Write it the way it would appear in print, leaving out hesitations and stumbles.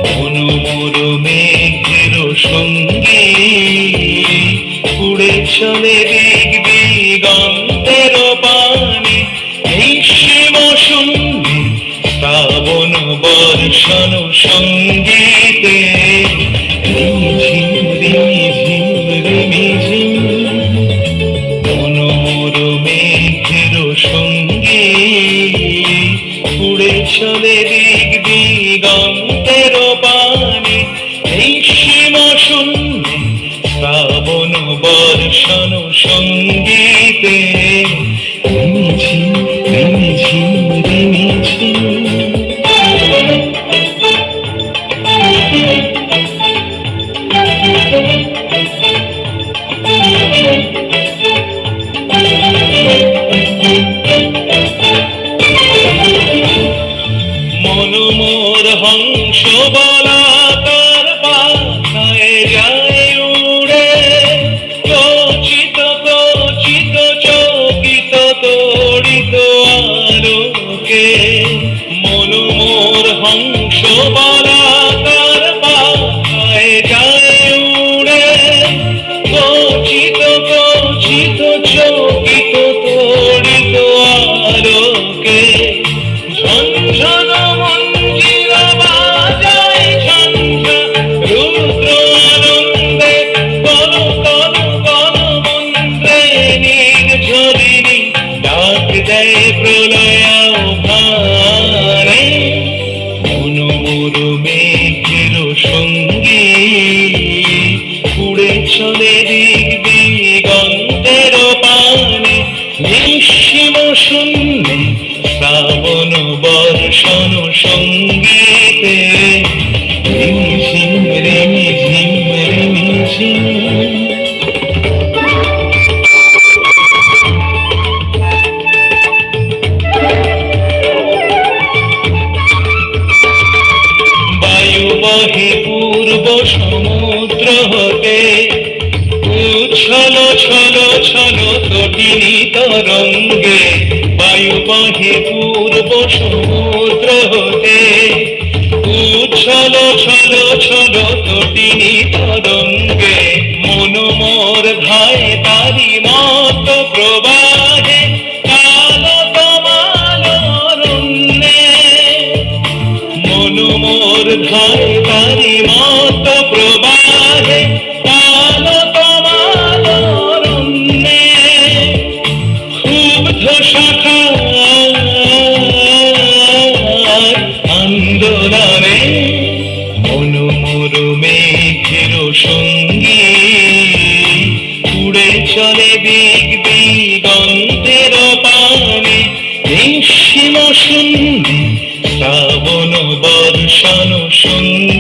মনোমোর মেঘের সঙ্গে উড়ে চলে দিক দিগন্তের পানে, নিঃসীম শূন্যে শ্রাবণ বর্ষণ সঙ্গীতে রিমিঝিম রিমিঝিম রিমিঝিম। মনোমোর মেঘের সঙ্গে উড়ে চলে দিক দিগন্তের পানে, নিঃসীম শূন্যে শ্রাবণ বর্ষণ সঙ্গীতে রিমিঝিম রিমিঝিম রিমিঝিম। মনোমোর হংস বলাকার পাখায় যায় উড়ে, কচিত কচিত চকিত তড়িত আলোকে। মনোমোর হংস বলাকার পাখায় যায় উড়ে, কচিত কচিত চকিত তড়িত আলোকে। ঝনঝন মঞ্জিরা বাজায় ঝঞ্ঝা রুদ্র আনন্দে, কল কল কল মন্ত্রে নির্ঝরিণী ডাক দেয় প্রলয় আহ্বানে। মনোমোর মেঘের সঙ্গে উড়ে চলে দিক দিগন্তের পানে, নিঃসীম শূন্যে শ্রাবণ বর্ষণ সঙ্গীতে রিমিঝিম রিমিঝিম রিমিঝিম। বায়ু বহে পূর্ব সমুদ্র হতে, উচ্ছল ছল ছল তটিনী তরঙ্গে। বায়ু বহে পূর্ব সমুদ্র হতে, উচ্ছল ছল ছল তটিনী তরঙ্গে। মনোমোর ধায় তারি মত প্রবাহে, কাল তমাল অরণ্যে। মনোমোর ধায় তারি মত প্রবাহে, কাল তমাল অরণ্যে। ক্ষুব্ধ শাখা আন্দোলনে। মনোমোর মেঘের সঙ্গে উড়ে চলে দিক দিগন্তের পানে, নিঃসীম শূন্যে শ্রাবণ বর্ষণ সঙ্গীতে